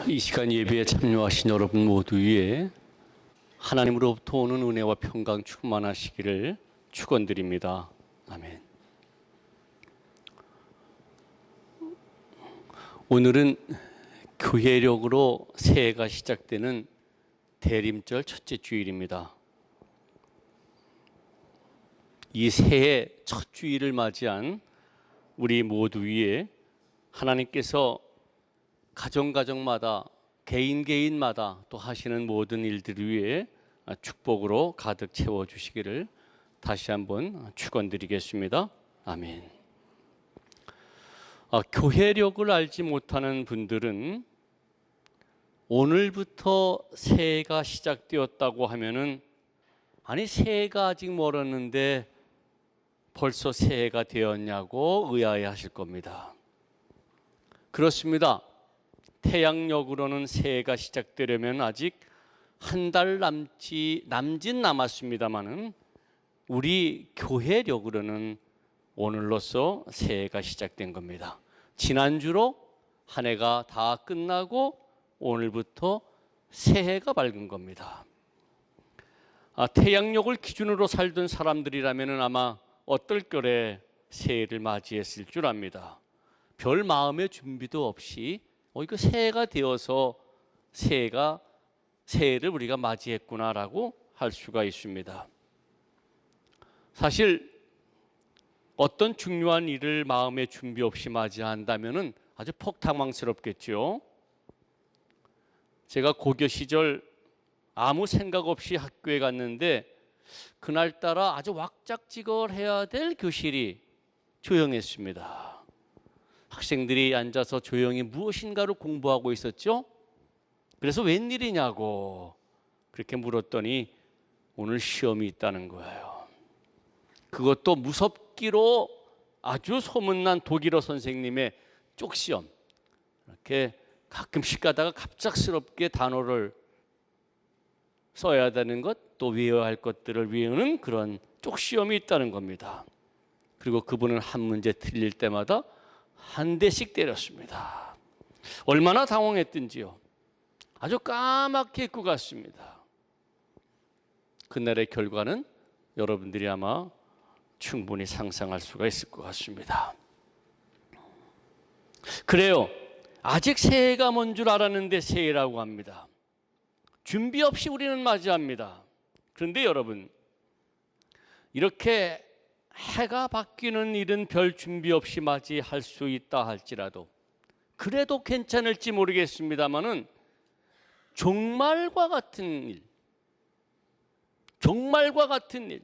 이 시간 예배에 참여하신 여러분 모두 위에 하나님으로부터 오는 은혜와 평강 충만하시기를 축원드립니다. 아멘. 오늘은 교회력으로 새해가 시작되는 대림절 첫째 주일입니다. 이 새해 첫 주일을 맞이한 우리 모두 위에 하나님께서 가정마다 개인마다 또 하시는 모든 일들 위에 축복으로 가득 채워주시기를 다시 한번 축원드리겠습니다. 아멘. 교회력을 알지 못하는 분들은 오늘부터 새해가 시작되었다고 하면은 아니 새해가 아직 멀었는데 벌써 새해가 되었냐고 의아해하실 겁니다. 그렇습니다. 태양력으로는 새해가 시작되려면 아직 한 달 남짓 남았습니다만은 우리 교회력으로는 오늘로써 새해가 시작된 겁니다. 지난주로 한 해가 다 끝나고 오늘부터 새해가 밝은 겁니다. 태양력을 기준으로 살던 사람들이라면 아마 얼떨결에 새해를 맞이했을 줄 압니다. 별 마음의 준비도 없이 이거 새해가 되어서 새해를 우리가 맞이했구나라고 할 수가 있습니다. 사실 어떤 중요한 일을 마음의 준비 없이 맞이한다면 아주 폭당황스럽겠죠. 제가 고교 시절 아무 생각 없이 학교에 갔는데 그날따라 아주 왁작지껄해야 될 교실이 조용했습니다. 학생들이 앉아서 조용히 무엇인가를 공부하고 있었죠. 그래서 웬일이냐고 그렇게 물었더니 오늘 시험이 있다는 거예요. 그것도 무섭기로 아주 소문난 독일어 선생님의 쪽시험. 이렇게 가끔씩 가다가 갑작스럽게 단어를 써야 되는 것, 또 외워야 할 것들을 외우는 그런 쪽시험이 있다는 겁니다. 그리고 그분은 한 문제 틀릴 때마다 한 대씩 때렸습니다. 얼마나 당황했든지요. 아주 까맣게 잊고 갔습니다. 그날의 결과는 여러분들이 아마 충분히 상상할 수가 있을 것 같습니다. 그래요. 아직 새해가 먼 줄 알았는데 새해라고 합니다. 준비 없이 우리는 맞이합니다. 그런데 여러분, 이렇게 해가 바뀌는 일은 별 준비 없이 맞이할 수 있다 할지라도 그래도 괜찮을지 모르겠습니다만은 종말과 같은 일,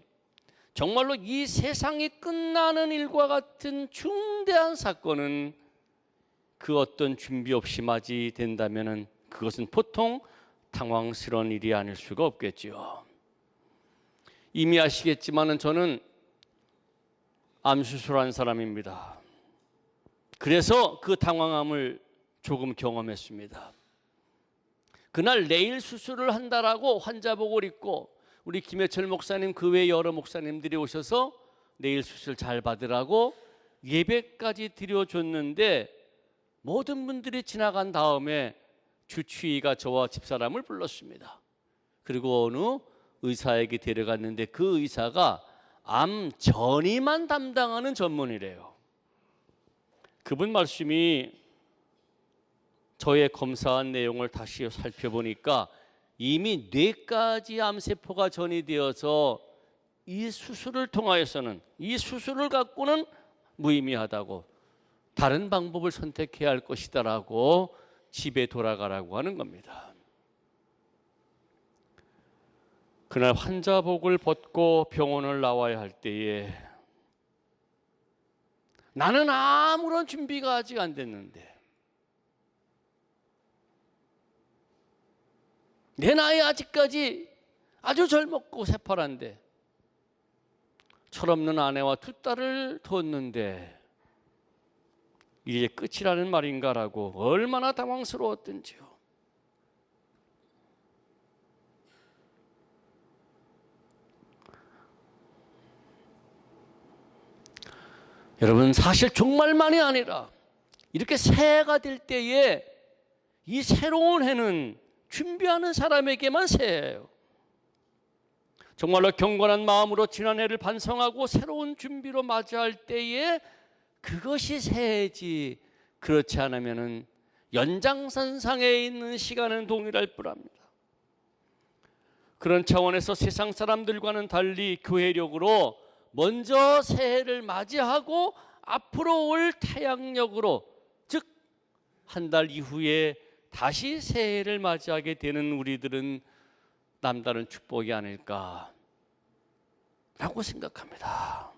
정말로 이 세상이 끝나는 일과 같은 중대한 사건은 그 어떤 준비 없이 맞이된다면은 그것은 보통 당황스러운 일이 아닐 수가 없겠지요. 이미 아시겠지만은 저는 암수술한 사람입니다. 그래서 그 당황함을 조금 경험했습니다. 그날 내일 수술을 한다라고 환자복을 입고 우리 김해철 목사님 그 외 여러 목사님들이 오셔서 내일 수술 잘 받으라고 예배까지 드려줬는데 모든 분들이 지나간 다음에 주치의가 저와 집사람을 불렀습니다. 그리고 어느 의사에게 데려갔는데 그 의사가 암 전이만 담당하는 전문이래요. 그분 말씀이 저의 검사한 내용을 다시 살펴보니까 이미 뇌까지 암세포가 전이되어서 이 수술을 통하여서는 이 수술을 갖고는 무의미하다고 다른 방법을 선택해야 할 것이다라고 집에 돌아가라고 하는 겁니다. 그날 환자복을 벗고 병원을 나와야 할 때에 나는 아무런 준비가 아직 안 됐는데 내 나이 아직까지 아주 젊었고 새파란데 철없는 아내와 두 딸을 뒀는데 이제 끝이라는 말인가라고 얼마나 당황스러웠던지요. 여러분, 사실 종말만이 아니라 이렇게 새해가 될 때에 이 새로운 해는 준비하는 사람에게만 새해예요. 정말로 경건한 마음으로 지난 해를 반성하고 새로운 준비로 맞이할 때에 그것이 새해지, 그렇지 않으면 연장선상에 있는 시간은 동일할 뿐합니다. 그런 차원에서 세상 사람들과는 달리 교회력으로 먼저 새해를 맞이하고 앞으로 올 태양력으로, 즉 한 달 이후에 다시 새해를 맞이하게 되는 우리들은 남다른 축복이 아닐까라고 생각합니다.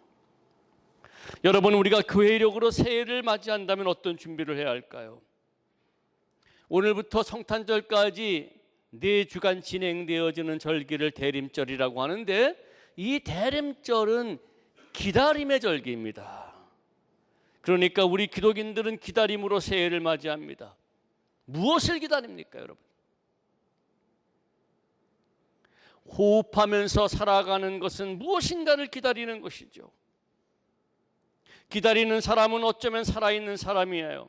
여러분, 우리가 교회력으로 새해를 맞이한다면 어떤 준비를 해야 할까요? 오늘부터 성탄절까지 4주간 진행되어지는 절기를 대림절이라고 하는데, 이 대림절은 기다림의 절기입니다. 그러니까 우리 기독인들은 기다림으로 새해를 맞이합니다. 무엇을 기다립니까, 여러분? 호흡하면서 살아가는 것은 무엇인가를 기다리는 것이죠. 기다리는 사람은 어쩌면 살아있는 사람이에요.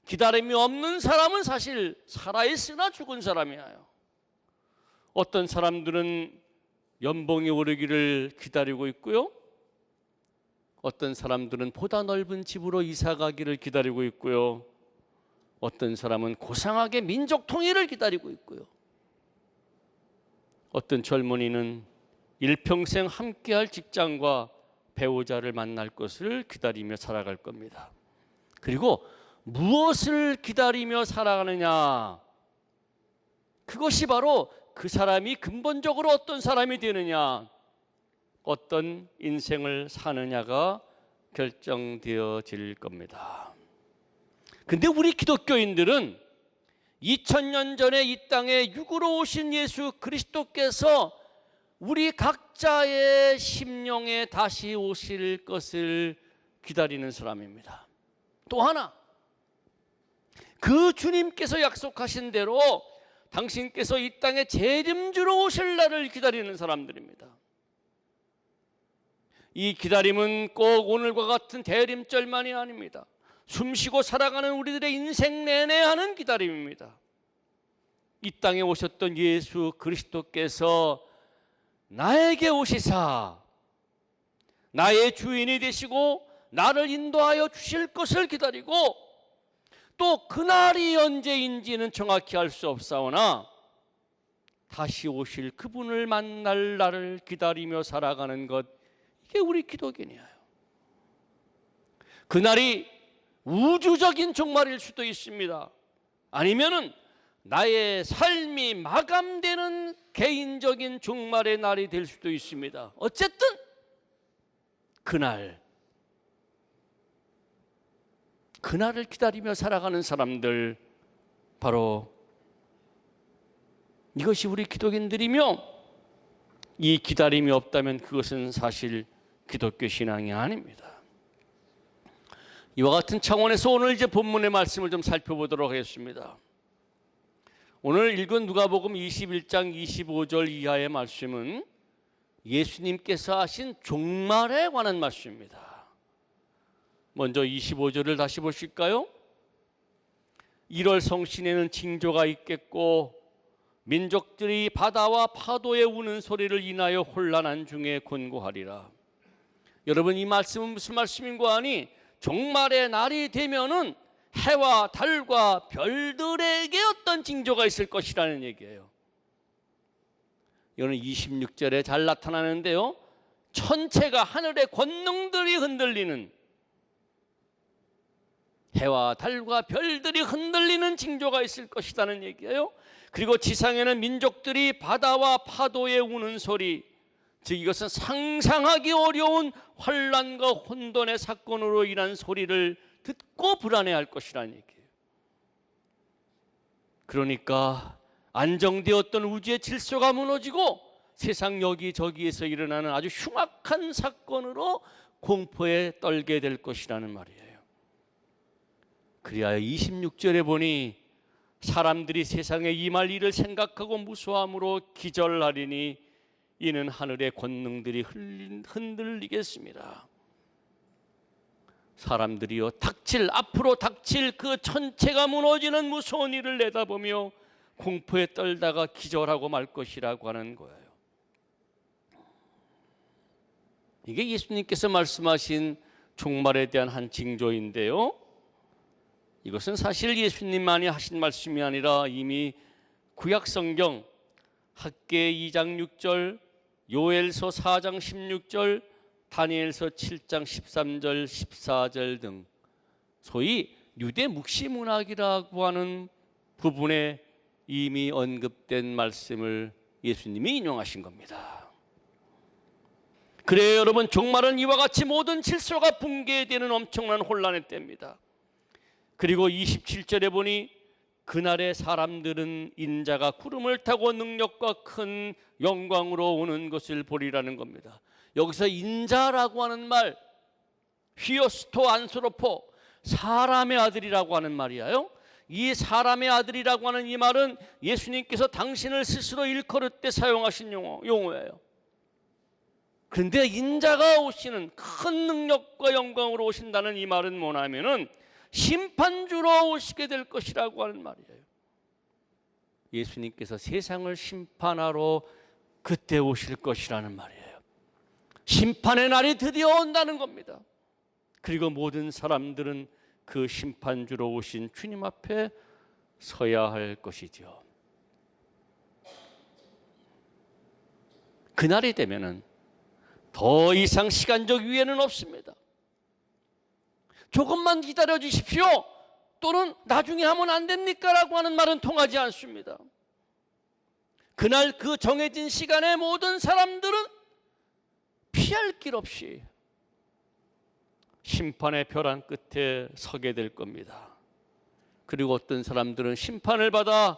기다림이 없는 사람은 사실 살아있으나 죽은 사람이에요. 어떤 사람들은 연봉이 오르기를 기다리고 있고요, 어떤 사람들은 보다 넓은 집으로 이사 가기를 기다리고 있고요, 어떤 사람은 고상하게 민족 통일을 기다리고 있고요, 어떤 젊은이는 일평생 함께할 직장과 배우자를 만날 것을 기다리며 살아갈 겁니다. 그리고 무엇을 기다리며 살아가느냐, 그것이 바로 그 사람이 근본적으로 어떤 사람이 되느냐, 어떤 인생을 사느냐가 결정되어질 겁니다. 근데 우리 기독교인들은 2000년 전에 이 땅에 육으로 오신 예수 그리스도께서 우리 각자의 심령에 다시 오실 것을 기다리는 사람입니다. 또 하나, 그 주님께서 약속하신 대로 당신께서 이 땅에 재림주로 오실 날을 기다리는 사람들입니다. 이 기다림은 꼭 오늘과 같은 대림절만이 아닙니다. 숨쉬고 살아가는 우리들의 인생 내내 하는 기다림입니다. 이 땅에 오셨던 예수 그리스도께서 나에게 오시사 나의 주인이 되시고 나를 인도하여 주실 것을 기다리고, 또 그날이 언제인지는 정확히 알 수 없사오나 다시 오실 그분을 만날 날을 기다리며 살아가는 것, 이게 우리 기독인이에요. 그날이 우주적인 종말일 수도 있습니다. 아니면은 나의 삶이 마감되는 개인적인 종말의 날이 될 수도 있습니다. 어쨌든 그날을 기다리며 살아가는 사람들, 바로 이것이 우리 기독인들이며, 이 기다림이 없다면 그것은 사실 기독교 신앙이 아닙니다. 이와 같은 차원에서 오늘 이제 본문의 말씀을 좀 살펴보도록 하겠습니다. 오늘 읽은 누가복음 21장 25절 이하의 말씀은 예수님께서 하신 종말에 관한 말씀입니다. 먼저 25절을 다시 보실까요? 1월 성신에는 징조가 있겠고 민족들이 바다와 파도에 우는 소리를 인하여 혼란한 중에 곤고하리라. 여러분, 이 말씀은 무슨 말씀인가 하니, 종말의 날이 되면은 해와 달과 별들에게 어떤 징조가 있을 것이라는 얘기예요. 이거는 26절에 잘 나타나는데요, 천체가 하늘의 권능들이 흔들리는, 해와 달과 별들이 흔들리는 징조가 있을 것이라는 얘기예요. 그리고 지상에는 민족들이 바다와 파도에 우는 소리, 즉 이것은 상상하기 어려운 환란과 혼돈의 사건으로 인한 소리를 듣고 불안해할 것이라는 얘기예요. 그러니까 안정되었던 우주의 질서가 무너지고 세상 여기저기에서 일어나는 아주 흉악한 사건으로 공포에 떨게 될 것이라는 말이에요. 그리하여 26절에 보니 사람들이 세상에 임할 일을 생각하고 무수함으로 기절하리니 이는 하늘의 권능들이 흔들리겠습니다. 사람들이요 앞으로 닥칠 그 천체가 무너지는 무서운 일을 내다보며 공포에 떨다가 기절하고 말 것이라고 하는 거예요. 이게 예수님께서 말씀하신 종말에 대한 한 징조인데요, 이것은 사실 예수님만이 하신 말씀이 아니라 이미 구약성경 학개 2장 6절, 요엘서 4장 16절, 다니엘서 7장 13절 14절 등 소위 유대 묵시문학이라고 하는 부분에 이미 언급된 말씀을 예수님이 인용하신 겁니다. 그래요 여러분, 종말은 이와 같이 모든 질서가 붕괴되는 엄청난 혼란의 때입니다. 그리고 27절에 보니 그날의 사람들은 인자가 구름을 타고 능력과 큰 영광으로 오는 것을 보리라는 겁니다. 여기서 인자라고 하는 말, 휘오스토 안스로포, 사람의 아들이라고 하는 말이에요. 이 사람의 아들이라고 하는 이 말은 예수님께서 당신을 스스로 일컬을 때 사용하신 용어예요. 그런데 인자가 오시는 큰 능력과 영광으로 오신다는 이 말은 뭐냐면은 심판주로 오시게 될 것이라고 하는 말이에요. 예수님께서 세상을 심판하러 그때 오실 것이라는 말이에요. 심판의 날이 드디어 온다는 겁니다. 그리고 모든 사람들은 그 심판주로 오신 주님 앞에 서야 할 것이죠. 그날이 되면은 더 이상 시간적 유예는 없습니다. 조금만 기다려 주십시오 또는 나중에 하면 안 됩니까? 라고 하는 말은 통하지 않습니다. 그날 그 정해진 시간에 모든 사람들은 피할 길 없이 심판의 벼랑 끝에 서게 될 겁니다. 그리고 어떤 사람들은 심판을 받아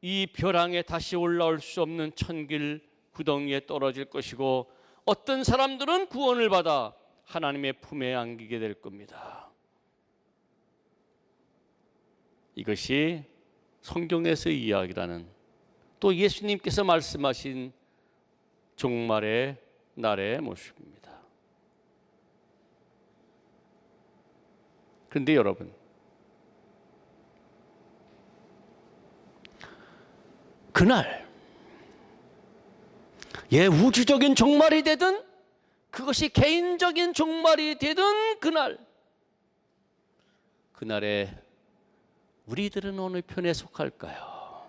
이 벼랑에 다시 올라올 수 없는 천길 구덩이에 떨어질 것이고, 어떤 사람들은 구원을 받아 하나님의 품에 안기게 될 겁니다. 이것이 성경에서 이야기라는, 또 예수님께서 말씀하신 종말의 날의 모습입니다. 그런데 여러분, 그날 우주적인 종말이 되든 그것이 개인적인 종말이 되든 그날에 우리들은 어느 편에 속할까요?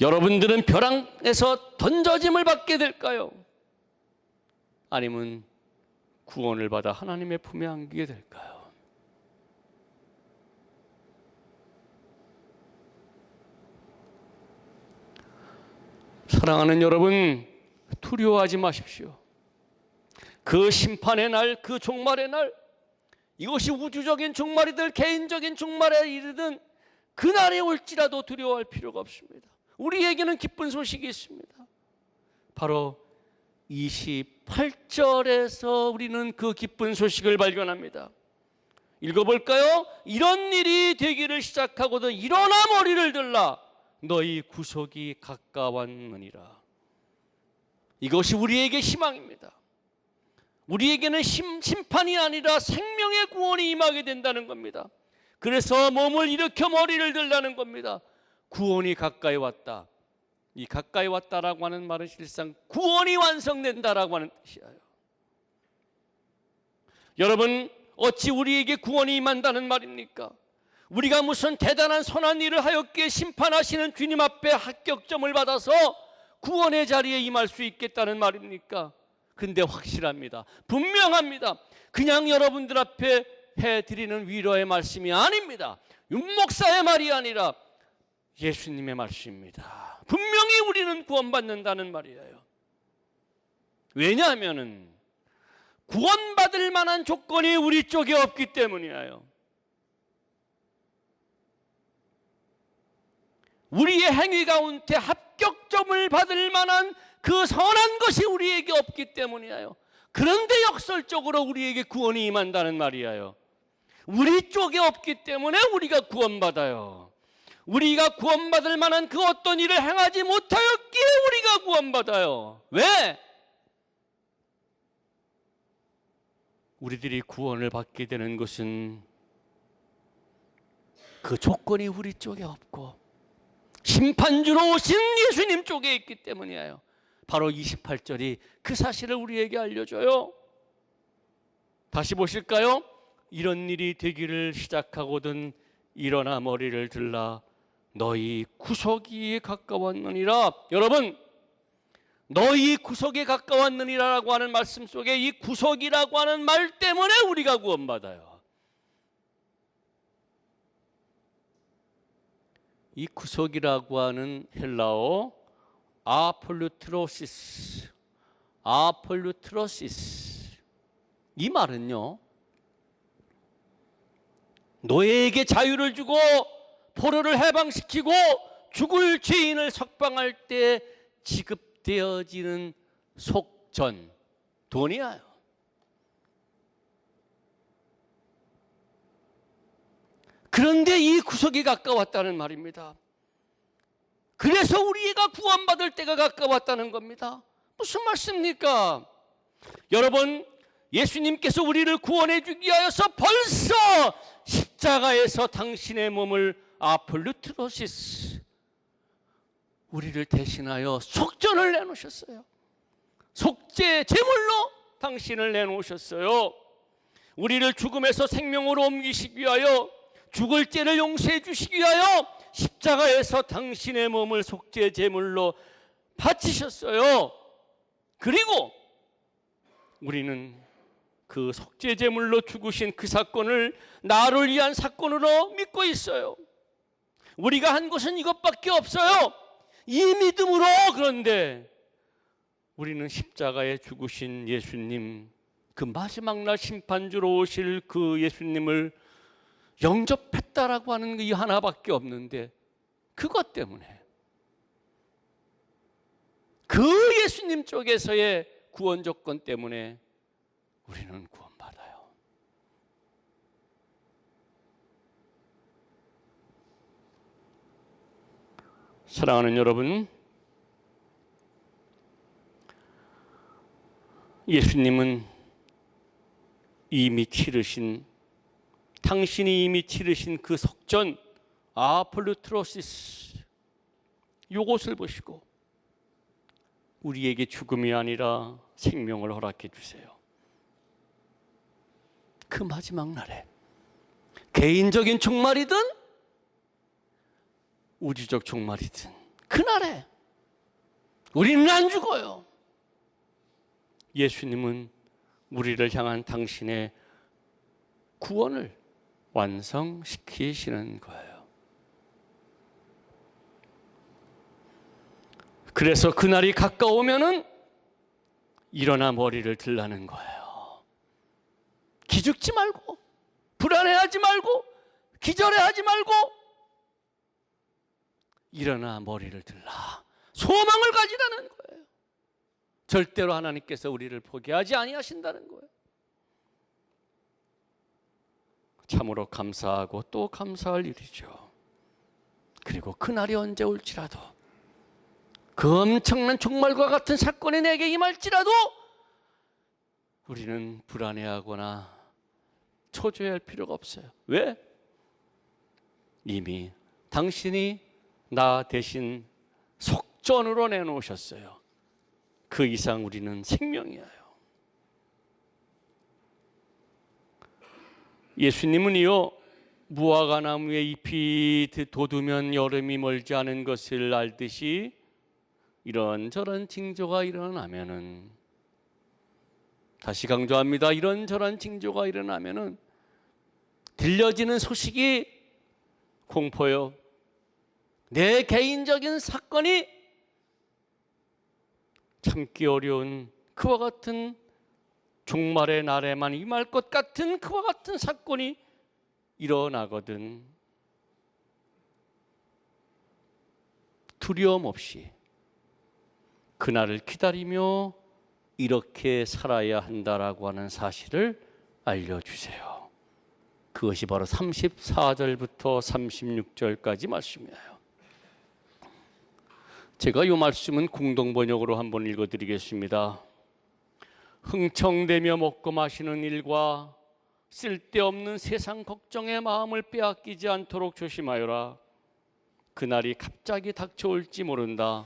여러분들은 벼랑에서 던져짐을 받게 될까요? 아니면 구원을 받아 하나님의 품에 안기게 될까요? 사랑하는 여러분, 두려워하지 마십시오. 그 심판의 날, 그 종말의 날, 이것이 우주적인 종말이든 개인적인 종말에 이르든 그날이 올지라도 두려워할 필요가 없습니다. 우리에게는 기쁜 소식이 있습니다. 바로 28절에서 우리는 그 기쁜 소식을 발견합니다. 읽어볼까요? 이런 일이 되기를 시작하거든 일어나 머리를 들라, 너희 구속이 가까웠느니라. 이것이 우리에게 희망입니다. 우리에게는 심판이 아니라 생명의 구원이 임하게 된다는 겁니다. 그래서 몸을 일으켜 머리를 들라는 겁니다. 구원이 가까이 왔다. 이 가까이 왔다라고 하는 말은 실상 구원이 완성된다라고 하는 뜻이에요. 여러분, 어찌 우리에게 구원이 임한다는 말입니까? 우리가 무슨 대단한 선한 일을 하였기에 심판하시는 주님 앞에 합격점을 받아서 구원의 자리에 임할 수 있겠다는 말입니까? 근데 확실합니다. 분명합니다. 그냥 여러분들 앞에 해드리는 위로의 말씀이 아닙니다. 윤목사의 말이 아니라 예수님의 말씀입니다. 분명히 우리는 구원받는다는 말이에요. 왜냐하면 구원받을 만한 조건이 우리 쪽에 없기 때문이에요. 우리의 행위 가운데 합격점을 받을 만한 그 선한 것이 우리에게 없기 때문이에요. 그런데 역설적으로 우리에게 구원이 임한다는 말이에요. 우리 쪽에 없기 때문에 우리가 구원받아요. 우리가 구원받을 만한 그 어떤 일을 행하지 못하였기에 우리가 구원받아요. 왜? 우리들이 구원을 받게 되는 것은 그 조건이 우리 쪽에 없고 심판주로 오신 예수님 쪽에 있기 때문이에요. 바로 28절이 그 사실을 우리에게 알려줘요. 다시 보실까요? 이런 일이 되기를 시작하거든 일어나 머리를 들라 너희 구속이 가까웠느니라. 여러분, 너희 구속에 가까웠느니라라고 하는 말씀 속에 이 구속이라고 하는 말 때문에 우리가 구원받아요. 이 구속이라고 하는 헬라어 아폴루트로시스, 이 말은요, 노예에게 자유를 주고 포로를 해방시키고 죽을 죄인을 석방할 때 지급되어지는 속전, 돈이에요. 그런데 이 구속이 가까웠다는 말입니다. 그래서 우리가 구원받을 때가 가까웠다는 겁니다. 무슨 말씀입니까? 여러분, 예수님께서 우리를 구원해 주기 위하여서 벌써 십자가에서 당신의 몸을 아폴루트로시스, 우리를 대신하여 속전을 내놓으셨어요. 속죄 제물로 당신을 내놓으셨어요. 우리를 죽음에서 생명으로 옮기시기 위하여, 죽을 죄를 용서해 주시기 위하여 십자가에서 당신의 몸을 속죄 제물로 바치셨어요. 그리고 우리는 그 속죄 제물로 죽으신 그 사건을 나를 위한 사건으로 믿고 있어요. 우리가 한 것은 이것밖에 없어요. 이 믿음으로. 그런데 우리는 십자가에 죽으신 예수님, 그 마지막 날 심판주로 오실 그 예수님을 영접했다라고 하는 게 하나밖에 없는데, 그것 때문에, 그 예수님 쪽에서의 구원 조건 때문에 우리는 구원받아요. 사랑하는 여러분, 예수님은 당신이 이미 치르신 그 속전 아폴루트로시스, 이것을 보시고 우리에게 죽음이 아니라 생명을 허락해 주세요. 그 마지막 날에 개인적인 종말이든 우주적 종말이든 그날에 우리는 안 죽어요. 예수님은 우리를 향한 당신의 구원을 완성시키시는 거예요. 그래서 그날이 가까우면은 일어나 머리를 들라는 거예요. 기죽지 말고, 불안해하지 말고, 기절해하지 말고, 일어나 머리를 들라. 소망을 가지라는 거예요. 절대로 하나님께서 우리를 포기하지 아니하신다는 거예요. 참으로 감사하고 또 감사할 일이죠. 그리고 그날이 언제 올지라도, 그 엄청난 종말과 같은 사건이 내게 임할지라도 우리는 불안해하거나 초조해할 필요가 없어요. 왜? 이미 당신이 나 대신 속전으로 내놓으셨어요. 그 이상 우리는 생명이에요. 예수님은요, 무화과 나무에 잎이 돋으면 여름이 멀지 않은 것을 알듯이 이런저런 징조가 일어나면은, 다시 강조합니다, 이런저런 징조가 일어나면은 들려지는 소식이 공포요, 내 개인적인 사건이 참기 어려운 그와 같은 종말의 날에만 임할 것 같은 그와 같은 사건이 일어나거든 두려움 없이 그날을 기다리며 이렇게 살아야 한다라고 하는 사실을 알려주세요. 그것이 바로 34절부터 36절까지 말씀이에요. 제가 이 말씀은 공동번역으로 한번 읽어드리겠습니다. 흥청대며 먹고 마시는 일과 쓸데없는 세상 걱정의 마음을 빼앗기지 않도록 조심하여라. 그날이 갑자기 닥쳐올지 모른다.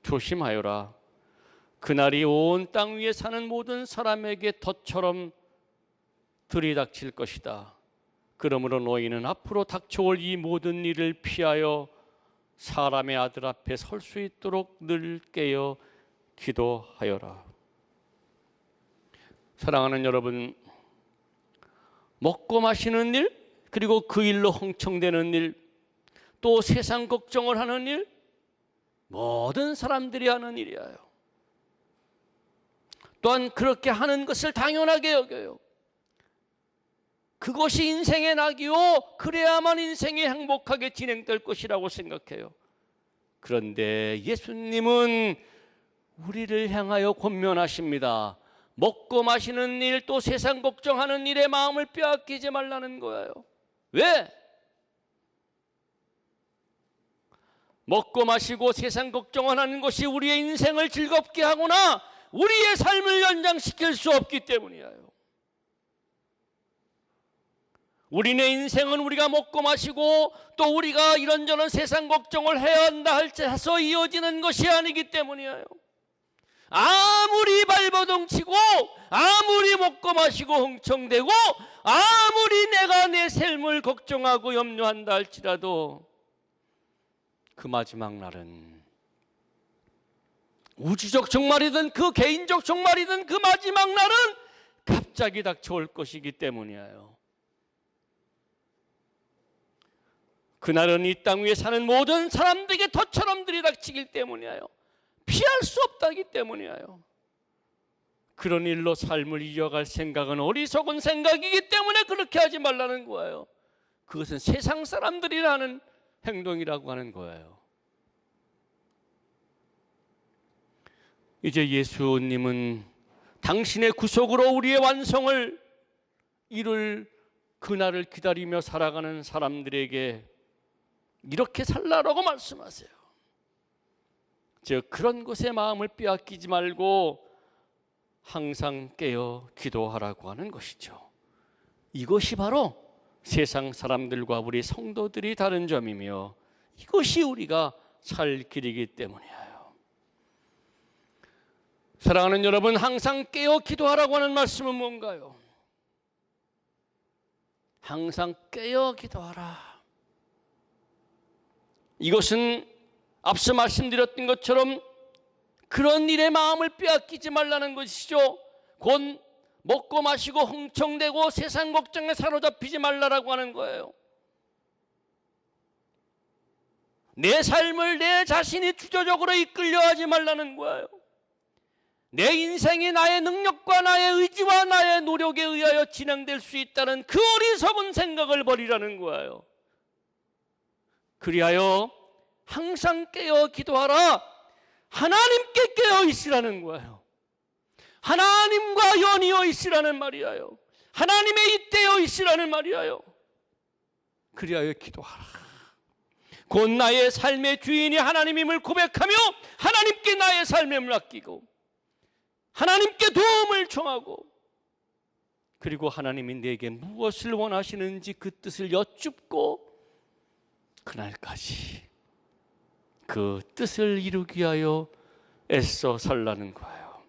조심하여라. 그날이 온 땅 위에 사는 모든 사람에게 덫처럼 들이닥칠 것이다. 그러므로 너희는 앞으로 닥쳐올 이 모든 일을 피하여 사람의 아들 앞에 설 수 있도록 늘 깨어 기도하여라. 사랑하는 여러분, 먹고 마시는 일, 그리고 그 일로 흥청대는 일, 또 세상 걱정을 하는 일, 모든 사람들이 하는 일이에요. 또한 그렇게 하는 것을 당연하게 여겨요. 그것이 인생의 낙이요, 그래야만 인생이 행복하게 진행될 것이라고 생각해요. 그런데 예수님은 우리를 향하여 권면하십니다. 먹고 마시는 일, 또 세상 걱정하는 일에 마음을 빼앗기지 말라는 거예요. 왜? 먹고 마시고 세상 걱정하는 것이 우리의 인생을 즐겁게 하거나 우리의 삶을 연장시킬 수 없기 때문이에요. 우리네 인생은 우리가 먹고 마시고 또 우리가 이런저런 세상 걱정을 해야 한다 해서 이어지는 것이 아니기 때문이에요. 아무리 발버둥치고 아무리 먹고 마시고 흥청대고 아무리 내가 내 삶을 걱정하고 염려한다 할지라도 그 마지막 날은 우주적 종말이든 그 개인적 종말이든 그 마지막 날은 갑자기 닥쳐올 것이기 때문이에요. 그날은 이 땅 위에 사는 모든 사람들에게 덫처럼 들이닥치기 때문이에요. 피할 수 없다기 때문이에요. 그런 일로 삶을 이어갈 생각은 어리석은 생각이기 때문에 그렇게 하지 말라는 거예요. 그것은 세상 사람들이 하는 행동이라고 하는 거예요. 이제 예수님은 당신의 구속으로 우리의 완성을 이룰 그날을 기다리며 살아가는 사람들에게 이렇게 살라라고 말씀하세요. 즉 그런 것에 마음을 빼앗기지 말고 항상 깨어 기도하라고 하는 것이죠. 이것이 바로 세상 사람들과 우리 성도들이 다른 점이며 이것이 우리가 살 길이기 때문이에요. 사랑하는 여러분, 항상 깨어 기도하라고 하는 말씀은 뭔가요? 항상 깨어 기도하라. 이것은 앞서 말씀드렸던 것처럼 그런 일에 마음을 빼앗기지 말라는 것이죠. 곧 먹고 마시고 흥청대고 세상 걱정에 사로잡히지 말라라고 하는 거예요. 내 삶을 내 자신이 주도적으로 이끌려 하지 말라는 거예요. 내 인생이 나의 능력과 나의 의지와 나의 노력에 의하여 진행될 수 있다는 그 어리석은 생각을 버리라는 거예요. 그리하여 항상 깨어 기도하라. 하나님께 깨어 있으라는 거예요. 하나님과 연이어 있으라는 말이에요. 하나님의 잇대어 있으라는 말이에요. 그리하여 기도하라. 곧 나의 삶의 주인이 하나님임을 고백하며 하나님께 나의 삶을 맡기고 하나님께 도움을 청하고 그리고 하나님이 내게 무엇을 원하시는지 그 뜻을 여쭙고 그날까지 그 뜻을 이루기 위하여 애써 살라는 거예요.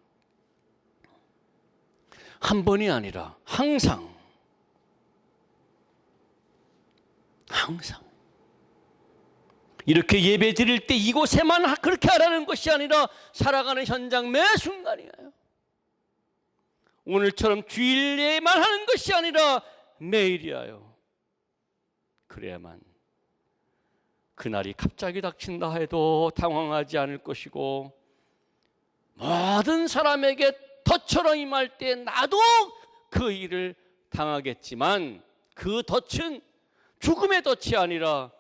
한 번이 아니라 항상 이렇게 예배 드릴 때 이곳에만 그렇게 하라는 것이 아니라 살아가는 현장 매 순간이에요. 오늘처럼 주일에만 하는 것이 아니라 매일이에요. 그래야만 그날이 갑자기 닥친다 해도 당황하지 않을 것이고 모든 사람에게 덫처럼 임할 때 나도 그 일을 당하겠지만 그 덫은 죽음의 덫이 아니라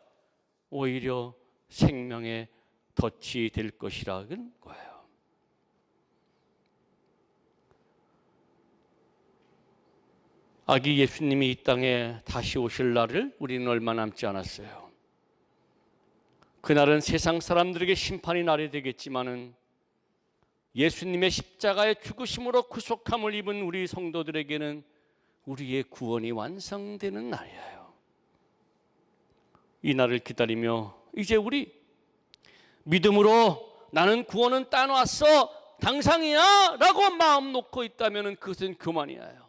오히려 생명의 덫이 될 것이라는 거예요. 아기 예수님이 이 땅에 다시 오실 날을 우리는 얼마 남지 않았어요. 그날은 세상 사람들에게 심판의 날이 되겠지만은 예수님의 십자가의 죽으심으로 구속함을 입은 우리 성도들에게는 우리의 구원이 완성되는 날이에요. 이 날을 기다리며 이제 우리 믿음으로 나는 구원은 따놓았어, 당상이야 라고 마음 놓고 있다면 그것은 교만이에요.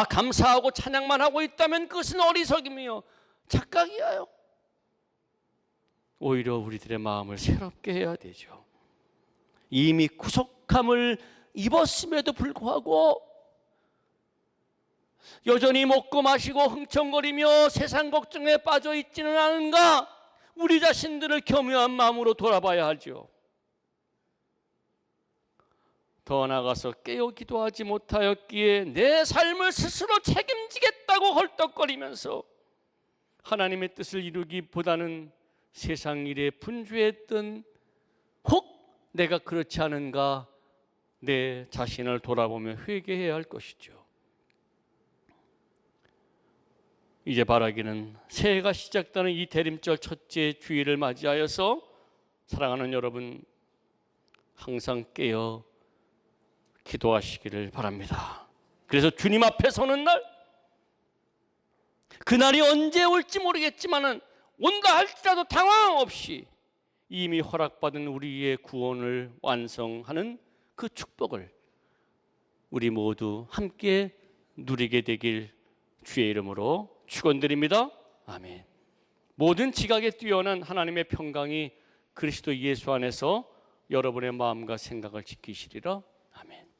감사하고 찬양만 하고 있다면 그것은 어리석임이요 착각이에요. 오히려 우리들의 마음을 새롭게 해야 되죠. 이미 구속함을 입었음에도 불구하고 여전히 먹고 마시고 흥청거리며 세상 걱정에 빠져 있지는 않은가? 우리 자신들을 겸허한 마음으로 돌아봐야 하죠. 더 나아가서 깨어 기도하지 못하였기에 내 삶을 스스로 책임지겠다고 헐떡거리면서 하나님의 뜻을 이루기보다는 세상 일에 분주했던, 혹 내가 그렇지 않은가 내 자신을 돌아보며 회개해야 할 것이죠. 이제 바라기는 새해가 시작되는 이 대림절 첫째 주일을 맞이하여서 사랑하는 여러분, 항상 깨어 기도하시기를 바랍니다. 그래서 주님 앞에 서는 날, 그날이 언제 올지 모르겠지만은 온다 할지라도 당황 없이 이미 허락받은 우리의 구원을 완성하는 그 축복을 우리 모두 함께 누리게 되길 주의 이름으로 축원드립니다. 아멘. 모든 지각에 뛰어난 하나님의 평강이 그리스도 예수 안에서 여러분의 마음과 생각을 지키시리라. 아멘.